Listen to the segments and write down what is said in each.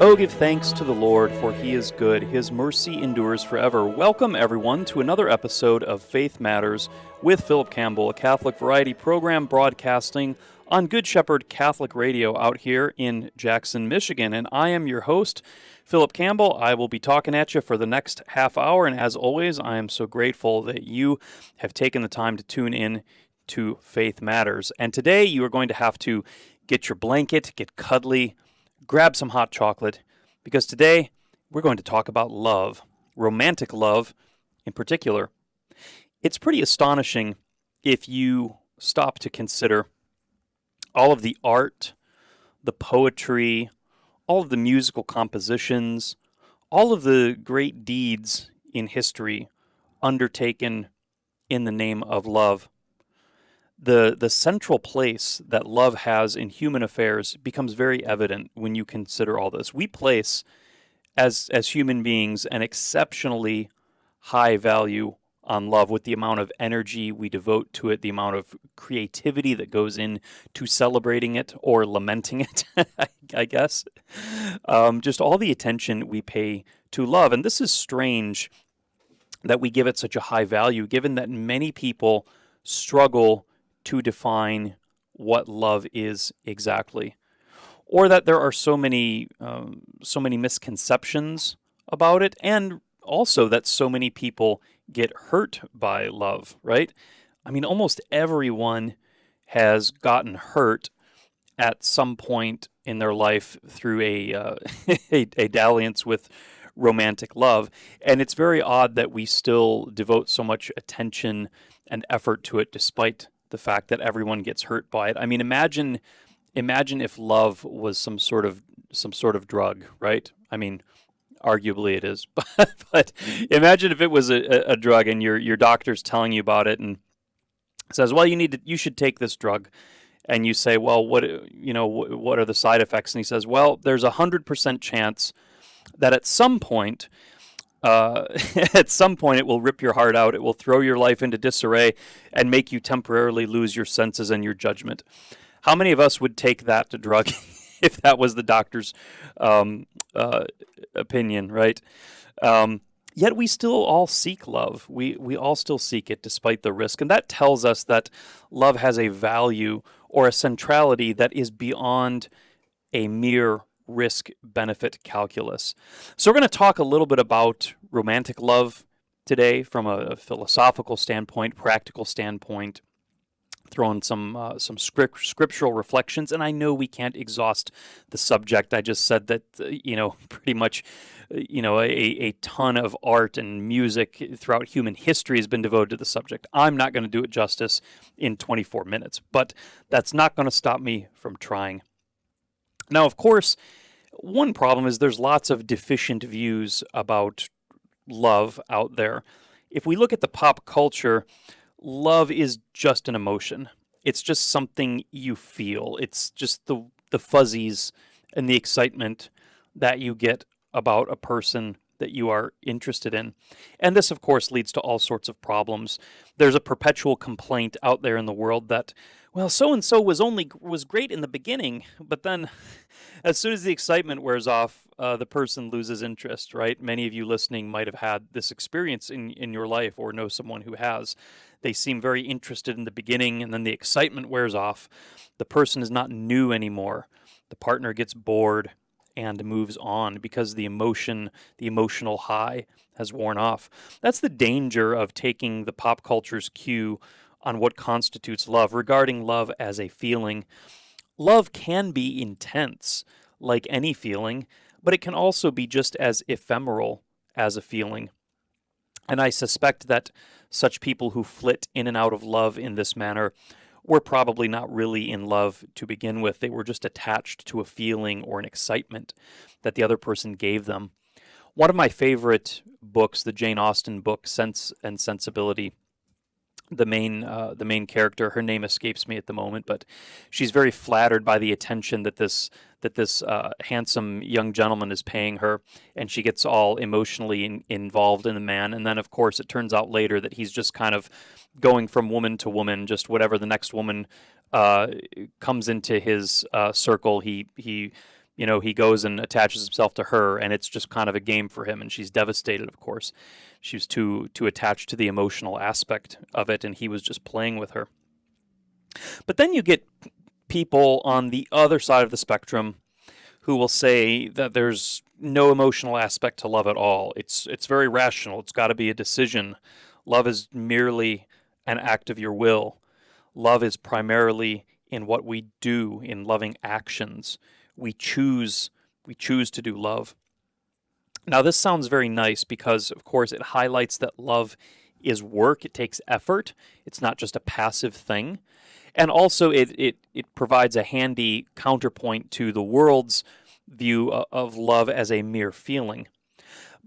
Oh, give thanks to the Lord, for he is good. His mercy endures forever. Welcome, everyone, to another episode of Faith Matters with Phillip Campbell, a Catholic variety program broadcasting on Good Shepherd Catholic Radio out here in Jackson, Michigan. And I am your host, Phillip Campbell. I will be talking at you for the next half hour. And as always, I am so grateful that you have taken the time to tune in to Faith Matters. And today you are going to have to get your blanket, get cuddly, grab some hot chocolate, because today we're going to talk about love, romantic love in particular. It's pretty astonishing if you stop to consider all of the art, the poetry, all of the musical compositions, all of the great deeds in history undertaken in the name of love. The central place that love has in human affairs becomes very evident when you consider all this. We place, as human beings, an exceptionally high value on love with the amount of energy we devote to it, the amount of creativity that goes into celebrating it or lamenting it, I guess. Just all the attention we pay to love. And this is strange that we give it such a high value, given that many people struggle to define what love is exactly, or that there are so many misconceptions about it, and also that so many people get hurt by love, right? I mean, almost everyone has gotten hurt at some point in their life through a dalliance with romantic love, and it's very odd that we still devote so much attention and effort to it despite the fact that everyone gets hurt by it. I mean, imagine if love was some sort of drug, right? I mean, arguably it is, but imagine if it was a drug and your doctor's telling you about it and says, "Well, you should take this drug," and you say, "Well, what are the side effects?" And he says, "Well, there's 100% chance that at some point." At some point, it will rip your heart out. It will throw your life into disarray and make you temporarily lose your senses and your judgment. How many of us would take that to drug if that was the doctor's opinion, right? Yet we still all seek love. We all still seek it despite the risk. And that tells us that love has a value or a centrality that is beyond a mere risk-benefit calculus. So we're going to talk a little bit about romantic love today from a philosophical standpoint, practical standpoint, throw in some scriptural reflections. And I know we can't exhaust the subject. I just said that, pretty much, a ton of art and music throughout human history has been devoted to the subject. I'm not going to do it justice in 24 minutes, but that's not going to stop me from trying. Now, of course, one problem is there's lots of deficient views about love out there. If we look at the pop culture, love is just an emotion. It's just something you feel. It's just the fuzzies and the excitement that you get about a person that you are interested in. And this, of course, leads to all sorts of problems. There's a perpetual complaint out there in the world that, well, so-and-so was great in the beginning, but then as soon as the excitement wears off, the person loses interest, right? Many of you listening might have had this experience in your life or know someone who has. They seem very interested in the beginning, and then the excitement wears off. The person is not new anymore. The partner gets bored and moves on because the emotional high has worn off. That's the danger of taking the pop culture's cue on what constitutes love, regarding love as a feeling. Love can be intense, like any feeling, but it can also be just as ephemeral as a feeling. And I suspect that such people who flit in and out of love in this manner were probably not really in love to begin with. They were just attached to a feeling or an excitement that the other person gave them. One of my favorite books, the Jane Austen book, Sense and Sensibility, the main character, her name escapes me at the moment, but she's very flattered by the attention that this handsome young gentleman is paying her, and she gets all emotionally involved in the man. And then, of course, it turns out later that he's just kind of going from woman to woman, just whatever the next woman comes into his circle, he He goes and attaches himself to her, and it's just kind of a game for him, and she's devastated, of course. She was too attached to the emotional aspect of it, and he was just playing with her. But then you get people on the other side of the spectrum who will say that there's no emotional aspect to love at all. It's very rational. It's got to be a decision. Love is merely an act of your will. Love is primarily in what we do, in loving actions. We choose to do love. Now, this sounds very nice because, of course, it highlights that love is work. It takes effort. It's not just a passive thing. And also, it provides a handy counterpoint to the world's view of love as a mere feeling.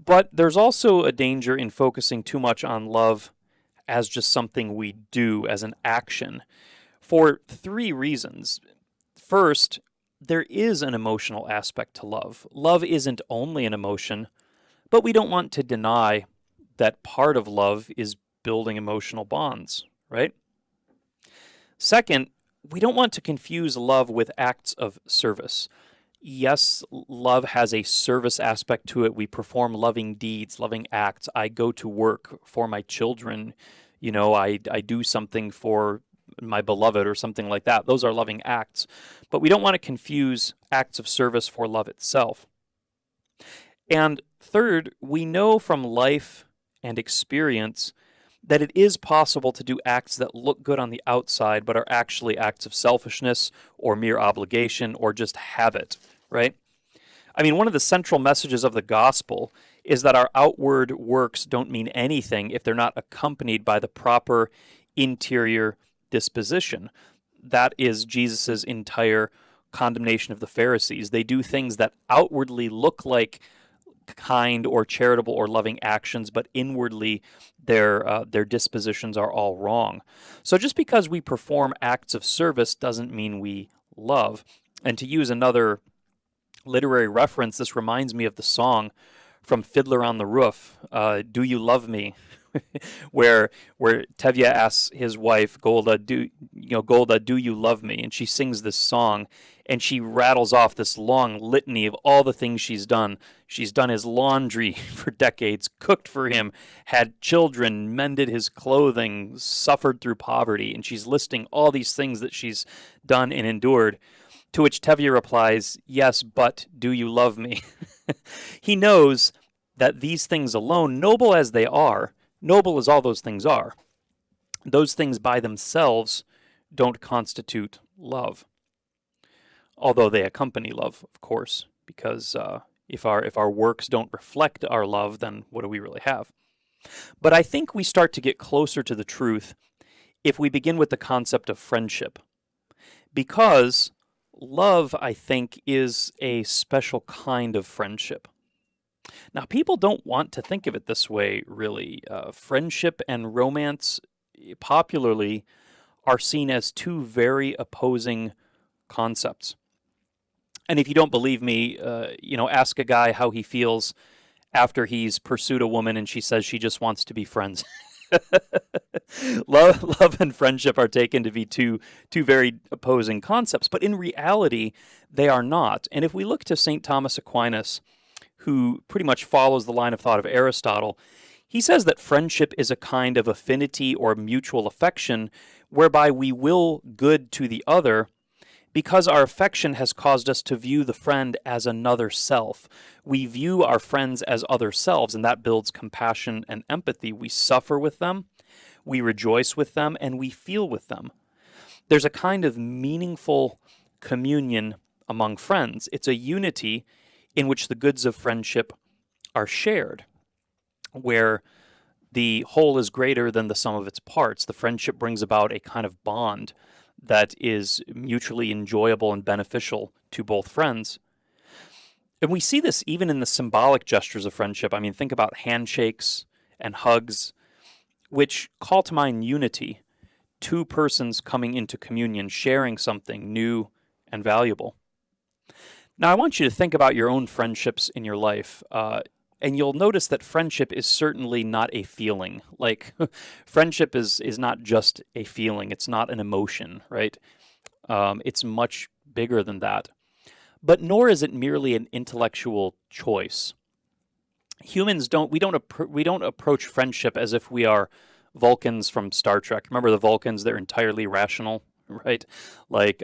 But there's also a danger in focusing too much on love as just something we do, as an action, for three reasons. First, there is an emotional aspect to love. Love isn't only an emotion, but we don't want to deny that part of love is building emotional bonds, right? Second, we don't want to confuse love with acts of service. Yes, love has a service aspect to it. We perform loving deeds, loving acts. I go to work for my children. I do something for my beloved or something like that. Those are loving acts. But we don't want to confuse acts of service for love itself. And third, we know from life and experience that it is possible to do acts that look good on the outside but are actually acts of selfishness or mere obligation or just habit, right? I mean, one of the central messages of the gospel is that our outward works don't mean anything if they're not accompanied by the proper interior disposition. That is Jesus' entire condemnation of the Pharisees. They do things that outwardly look like kind or charitable or loving actions, but inwardly their dispositions are all wrong. So just because we perform acts of service doesn't mean we love. And to use another literary reference, this reminds me of the song from Fiddler on the Roof, Do You Love Me? where Tevye asks his wife Golda, do you love me? And she sings this song, and she rattles off this long litany of all the things she's done. She's done his laundry for decades, cooked for him, had children, mended his clothing, suffered through poverty, and she's listing all these things that she's done and endured. To which Tevye replies, "Yes, but do you love me?" He knows that these things alone, noble as they are, noble as all those things are, those things by themselves don't constitute love. Although they accompany love, of course, because if our works don't reflect our love, then what do we really have? But I think we start to get closer to the truth if we begin with the concept of friendship. Because love, I think, is a special kind of friendship. Now, people don't want to think of it this way, really. Friendship and romance, popularly, are seen as two very opposing concepts. And if you don't believe me, ask a guy how he feels after he's pursued a woman and she says she just wants to be friends. Love and friendship are taken to be two very opposing concepts, but in reality, they are not. And if we look to St. Thomas Aquinas, who pretty much follows the line of thought of Aristotle, he says that friendship is a kind of affinity or mutual affection whereby we will good to the other because our affection has caused us to view the friend as another self. We view our friends as other selves, and that builds compassion and empathy. We suffer with them, we rejoice with them, and we feel with them. There's a kind of meaningful communion among friends. It's a unity in which the goods of friendship are shared, where the whole is greater than the sum of its parts. The friendship brings about a kind of bond that is mutually enjoyable and beneficial to both friends. And we see this even in the symbolic gestures of friendship. I mean, think about handshakes and hugs, which call to mind unity, two persons coming into communion, sharing something new and valuable. Now, I want you to think about your own friendships in your life, and you'll notice that friendship is certainly not a feeling. Like, friendship is not just a feeling. It's not an emotion, right? It's much bigger than that. but nor is it merely an intellectual choice. Humans we don't approach friendship as if we are Vulcans from Star Trek. Remember the Vulcans? They're entirely rational, right? Like,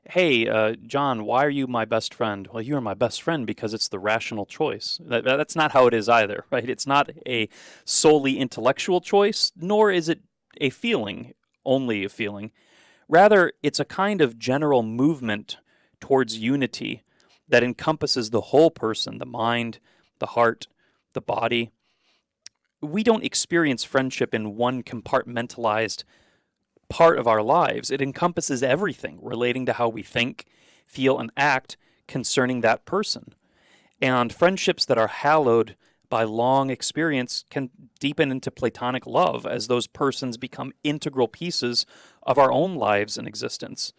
hey, John, why are you my best friend? Well, you're my best friend because it's the rational choice. That's not how it is either, right? It's not a solely intellectual choice, nor is it a feeling, only a feeling. Rather, it's a kind of general movement towards unity that encompasses the whole person, the mind, the heart, the body. We don't experience friendship in one compartmentalized part of our lives. It encompasses everything relating to how we think, feel, and act concerning that person. And friendships that are hallowed by long experience can deepen into platonic love as those persons become integral pieces of our own lives and existence.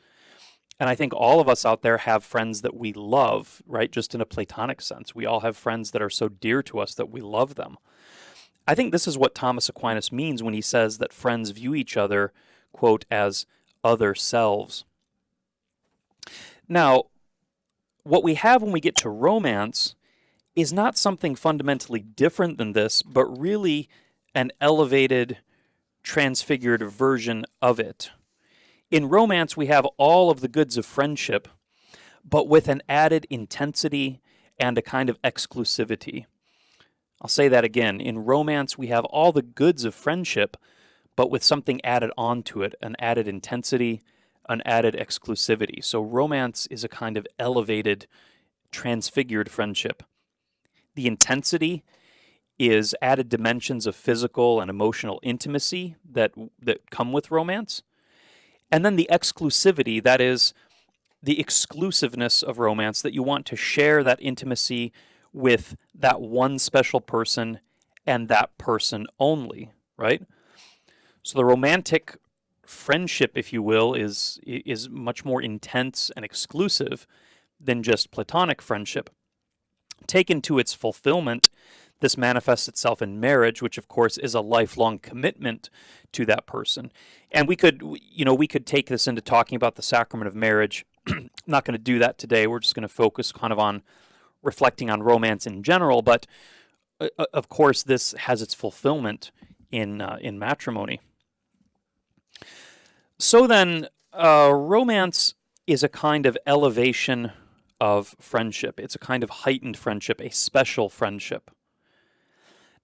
And I think all of us out there have friends that we love, right? Just in a platonic sense. We all have friends that are so dear to us that we love them. I think this is what Thomas Aquinas means when he says that friends view each other, quote, as other selves. Now, what we have when we get to romance is not something fundamentally different than this, but really an elevated, transfigured version of it. In romance, we have all of the goods of friendship, but with an added intensity and a kind of exclusivity. I'll say that again. In romance, we have all the goods of friendship, but with something added onto it, an added intensity, an added exclusivity. So romance is a kind of elevated, transfigured friendship. The intensity is added dimensions of physical and emotional intimacy that come with romance. And then the exclusivity, that is the exclusiveness of romance, that you want to share that intimacy with that one special person and that person only, right? So the romantic friendship, if you will, is much more intense and exclusive than just platonic friendship. Taken to its fulfillment, this manifests itself in marriage, which of course is a lifelong commitment to that person. And we could take this into talking about the sacrament of marriage. I'm not going to do that today. We're just going to focus kind of on reflecting on romance in general. But of course, this has its fulfillment in matrimony. So then, romance is a kind of elevation of friendship. It's a kind of heightened friendship, a special friendship.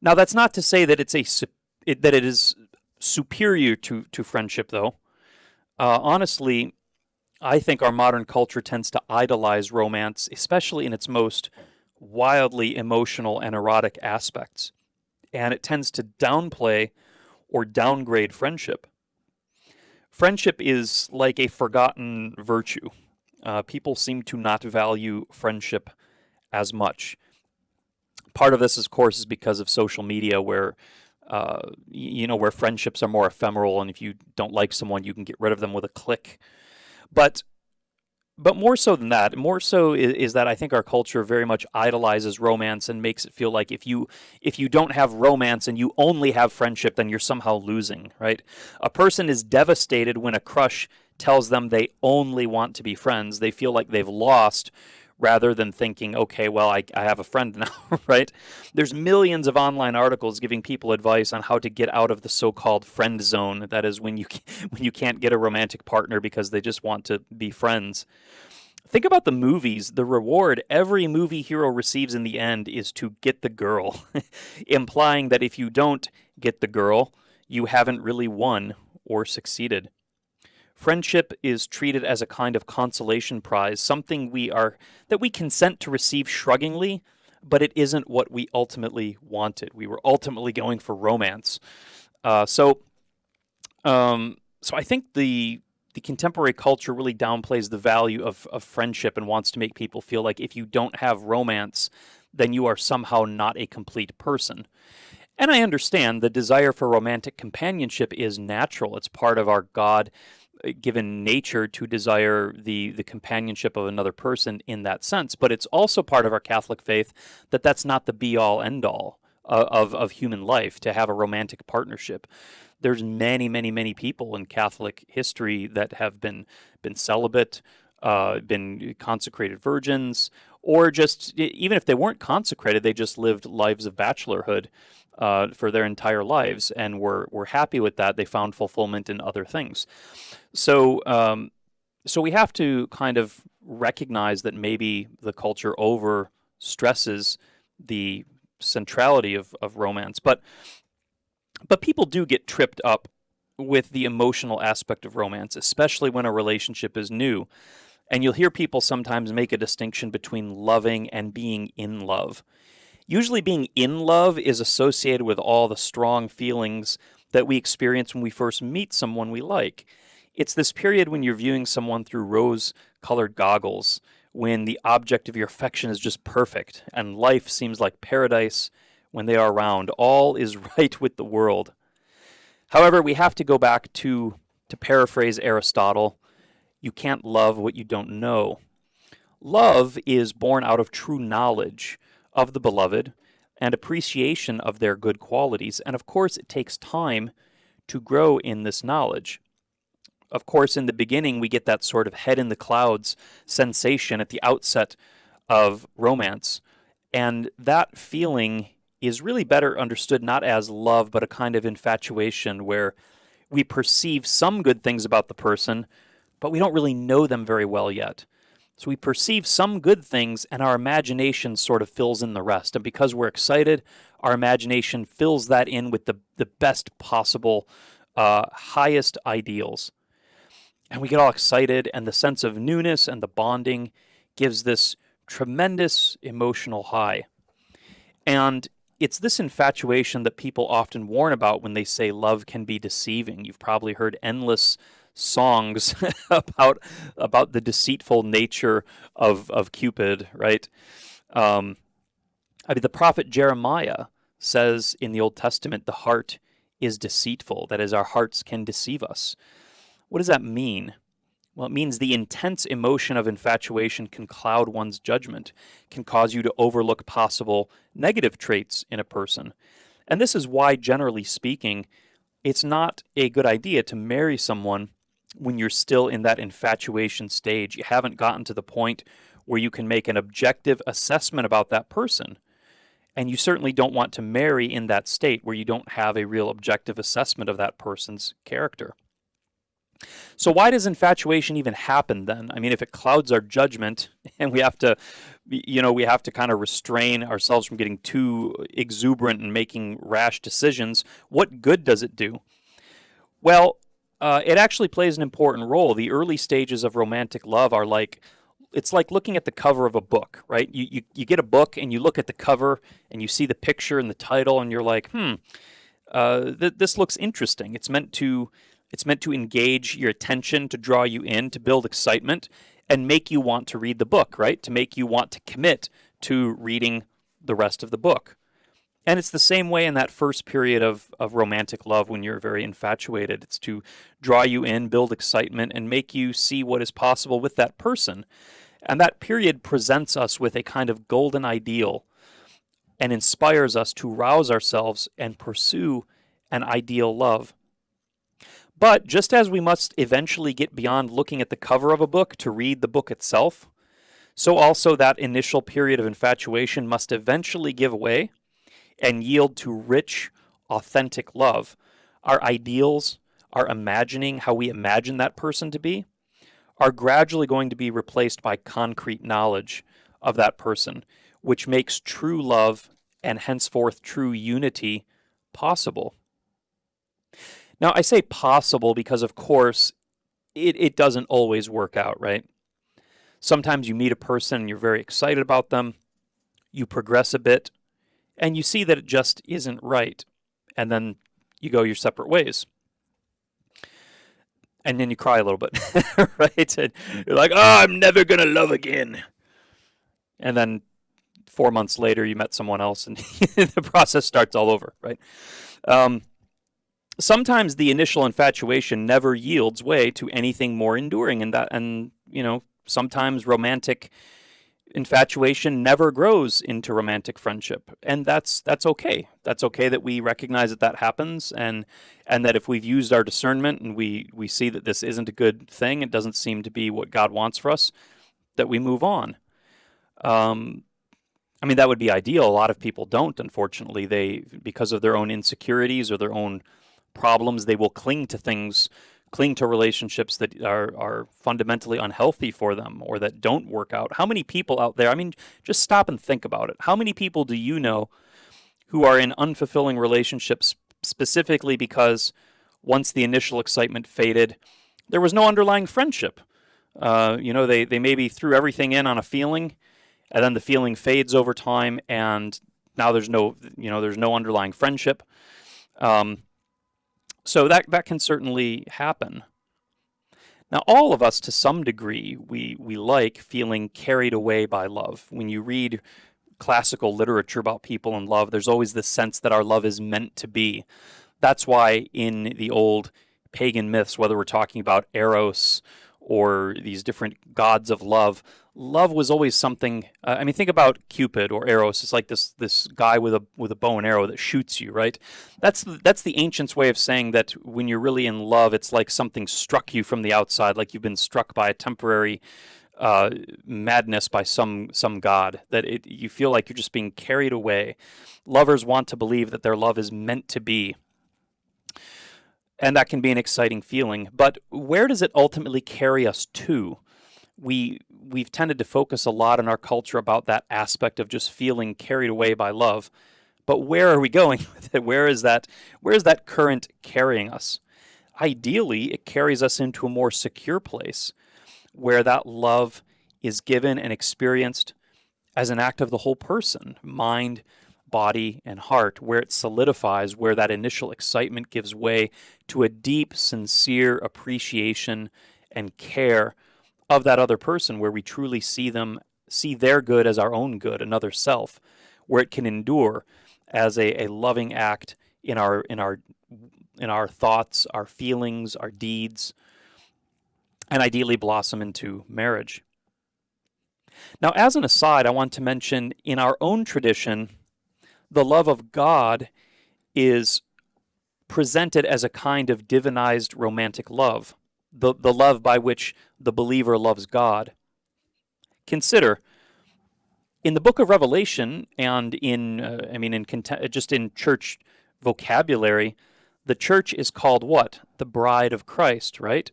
Now, that's not to say that that it is superior to friendship, though. Honestly, I think our modern culture tends to idolize romance, especially in its most wildly emotional and erotic aspects. And it tends to downplay or downgrade friendship. Friendship is like a forgotten virtue. People seem to not value friendship as much. Part of this, of course, is because of social media, where where friendships are more ephemeral, and if you don't like someone, you can get rid of them with a click. But more so than that, more so is that I think our culture very much idolizes romance and makes it feel like if you don't have romance and you only have friendship, then you're somehow losing, right? A person is devastated when a crush tells them they only want to be friends. They feel like they've lost, rather than thinking, okay, well, I have a friend now, right? There's millions of online articles giving people advice on how to get out of the so-called friend zone. That is when you can't get a romantic partner because they just want to be friends. Think about the movies. The reward every movie hero receives in the end is to get the girl, implying that if you don't get the girl, you haven't really won or succeeded. Friendship is treated as a kind of consolation prize, something that we consent to receive shruggingly, but it isn't what we ultimately wanted. We were ultimately going for romance. So I think the contemporary culture really downplays the value of friendship and wants to make people feel like if you don't have romance, then you are somehow not a complete person. And I understand the desire for romantic companionship is natural. It's part of our God-given nature to desire the companionship of another person in that sense. But it's also part of our Catholic faith that that's not the be-all, end-all of human life, to have a romantic partnership. There's many, many, many people in Catholic history that have been celibate, been consecrated virgins, or just even if they weren't consecrated, they just lived lives of bachelorhood for their entire lives and were happy with that. They found fulfillment in other things. So so we have to kind of recognize that maybe the culture over stresses the centrality of romance, but people do get tripped up with the emotional aspect of romance, especially when a relationship is new. And you'll hear people sometimes make a distinction between loving and being in love. Usually, being in love is associated with all the strong feelings that we experience when we first meet someone we like. It's this period when you're viewing someone through rose-colored goggles, when the object of your affection is just perfect, and life seems like paradise when they are around. All is right with the world. However, we have to go back to paraphrase Aristotle, you can't love what you don't know. Love is born out of true knowledge of the beloved and appreciation of their good qualities. And of course, it takes time to grow in this knowledge. Of course, in the beginning, we get that sort of head in the clouds sensation at the outset of romance. And that feeling is really better understood not as love, but a kind of infatuation where we perceive some good things about the person, but we don't really know them very well yet. So we perceive some good things, and our imagination sort of fills in the rest. And because we're excited, our imagination fills that in with the best possible, highest ideals. And we get all excited, and the sense of newness and the bonding gives this tremendous emotional high. And it's this infatuation that people often warn about when they say love can be deceiving. You've probably heard endless songs about the deceitful nature of Cupid, right? The prophet Jeremiah says in the Old Testament, the heart is deceitful. That is, our hearts can deceive us. What does that mean? Well, it means the intense emotion of infatuation can cloud one's judgment, can cause you to overlook possible negative traits in a person. And this is why, generally speaking, it's not a good idea to marry someone when you're still in that infatuation stage. You haven't gotten to the point where you can make an objective assessment about that person. And you certainly don't want to marry in that state where you don't have a real objective assessment of that person's character. So why does infatuation even happen then? I mean, if it clouds our judgment and we have to kind of restrain ourselves from getting too exuberant and making rash decisions, what good does it do? Well, it actually plays an important role. The early stages of romantic love are it's like looking at the cover of a book, right? You get a book and you look at the cover and you see the picture and the title and you're like, this looks interesting. It's meant to engage your attention, to draw you in, to build excitement, and make you want to read the book, right? To make you want to commit to reading the rest of the book. And it's the same way in that first period of romantic love when you're very infatuated. It's to draw you in, build excitement, and make you see what is possible with that person. And that period presents us with a kind of golden ideal and inspires us to rouse ourselves and pursue an ideal love. But just as we must eventually get beyond looking at the cover of a book to read the book itself, so also that initial period of infatuation must eventually give way and yield to rich, authentic love. Our ideals, our imagining, how we imagine that person to be, are gradually going to be replaced by concrete knowledge of that person, which makes true love and henceforth true unity possible. Now, I say possible because, of course, it doesn't always work out, right? Sometimes you meet a person and you're very excited about them, you progress a bit, and you see that it just isn't right, and then you go your separate ways. And then you cry a little bit, right? And you're like, I'm never going to love again. And then 4 months later, you met someone else, and the process starts all over, right? Sometimes the initial infatuation never yields way to anything more enduring, and sometimes romantic infatuation never grows into romantic friendship, and that's okay. That's okay that we recognize that that happens, and that if we've used our discernment and we see that this isn't a good thing, it doesn't seem to be what God wants for us, that we move on. I mean, that would be ideal. A lot of people don't, unfortunately. They, because of their own insecurities or their own problems, they will cling to things, cling to relationships that are fundamentally unhealthy for them or that don't work out. How many people out there, I mean, just stop and think about it. How many people do you know who are in unfulfilling relationships specifically because once the initial excitement faded, there was no underlying friendship? They maybe threw everything in on a feeling, and then the feeling fades over time, and now there's no underlying friendship. So that can certainly happen. Now, all of us, to some degree, we like feeling carried away by love. When you read classical literature about people in love, there's always this sense that our love is meant to be. That's why in the old pagan myths, whether we're talking about Eros or these different gods of love, love was always something. Think about Cupid or Eros. It's like this guy with a bow and arrow that shoots you, right? That's the ancients' way of saying that when you're really in love, it's like something struck you from the outside, like you've been struck by a temporary madness by some god. That you feel like you're just being carried away. Lovers want to believe that their love is meant to be. And that can be an exciting feeling. But where does it ultimately carry us to? We've tended to focus a lot in our culture about that aspect of just feeling carried away by love. But where are we going with it? Where is that current carrying us? Ideally, it carries us into a more secure place where that love is given and experienced as an act of the whole person, mind, body, and heart, where it solidifies, where that initial excitement gives way to a deep, sincere appreciation and care of that other person, where we truly see their good as our own good, another self, where it can endure as a loving act in our thoughts, our feelings, our deeds, and ideally blossom into marriage. Now, as an aside, I want to mention in our own tradition, the love of God is presented as a kind of divinized romantic love, the love by which the believer loves God. Consider, in the book of Revelation and just in church vocabulary, the church is called what? The bride of Christ, right?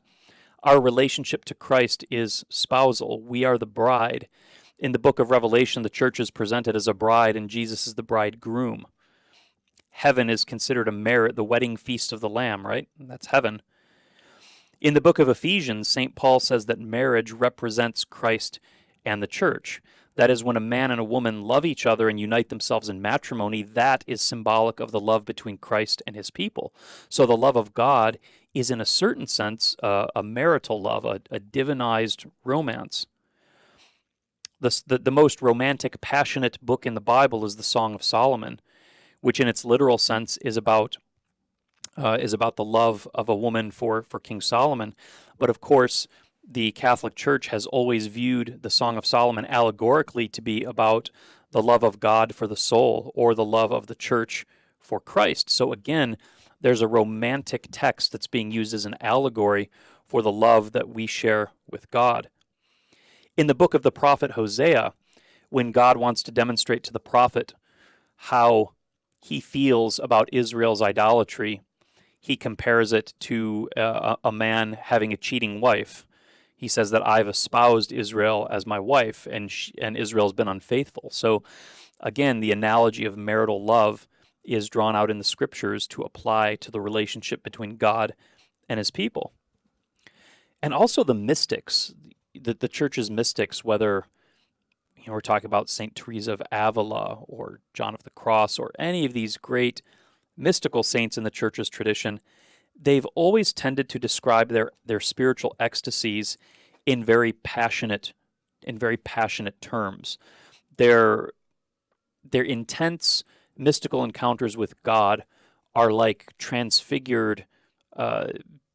Our relationship to Christ is spousal. We are the bride. In the book of Revelation, the church is presented as a bride, and Jesus is the bridegroom. Heaven is considered the wedding feast of the Lamb, right? That's heaven. In the book of Ephesians, St. Paul says that marriage represents Christ and the church. That is, when a man and a woman love each other and unite themselves in matrimony, that is symbolic of the love between Christ and his people. So the love of God is, in a certain sense, a marital love, a divinized romance. The most romantic, passionate book in the Bible is the Song of Solomon, which in its literal sense is about the love of a woman for King Solomon. But of course, the Catholic Church has always viewed the Song of Solomon allegorically to be about the love of God for the soul, or the love of the church for Christ. So again, there's a romantic text that's being used as an allegory for the love that we share with God. In the book of the prophet Hosea, when God wants to demonstrate to the prophet how he feels about Israel's idolatry, he compares it to a man having a cheating wife. He says that I've espoused Israel as my wife, and Israel's been unfaithful. So again, the analogy of marital love is drawn out in the scriptures to apply to the relationship between God and his people. And also the mystics, the church's mystics, whether we're talking about St. Teresa of Avila or John of the Cross or any of these great mystical saints in the church's tradition, they've always tended to describe their spiritual ecstasies in very passionate terms. Their intense mystical encounters with God are like transfigured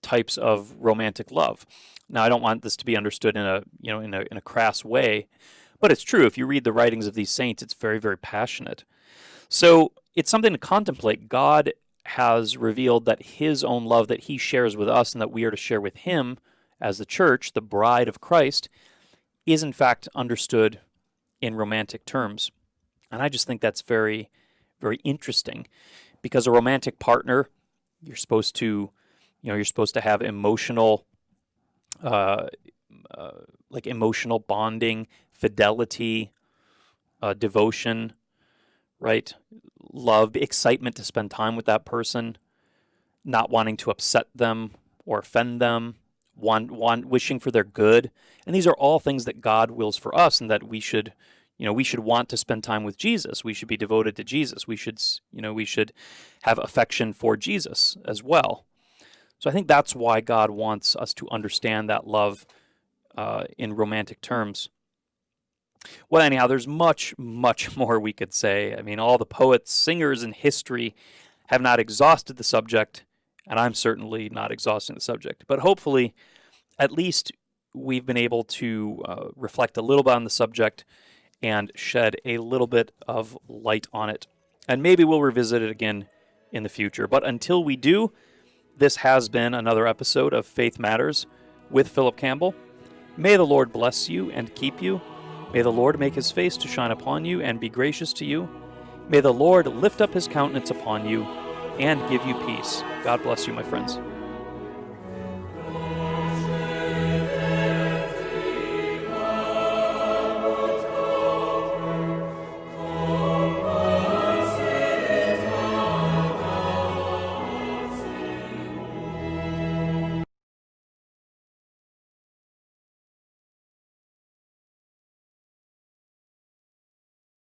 types of romantic love. Now, I don't want this to be understood in a crass way, But it's true, if you read the writings of these saints, it's very, very passionate. So it's something to contemplate. God has revealed that his own love that he shares with us and that we are to share with him as the church, the bride of Christ, is in fact understood in romantic terms. And I just think that's very, very interesting, because a romantic partner, you're supposed to, you're supposed to have emotional, like emotional bonding, fidelity, devotion, right? Love, excitement to spend time with that person, not wanting to upset them or offend them, wishing for their good. And these are all things that God wills for us, and that we should, we should want to spend time with Jesus. We should be devoted to Jesus. We should, we should have affection for Jesus as well. So I think that's why God wants us to understand that love in romantic terms. Well, anyhow, there's much, much more we could say. I mean, all the poets, singers in history have not exhausted the subject, and I'm certainly not exhausting the subject. But hopefully, at least we've been able to reflect a little bit on the subject and shed a little bit of light on it. And maybe we'll revisit it again in the future. But until we do, this has been another episode of Faith Matters with Phillip Campbell. May the Lord bless you and keep you. May the Lord make his face to shine upon you and be gracious to you. May the Lord lift up his countenance upon you and give you peace. God bless you, my friends.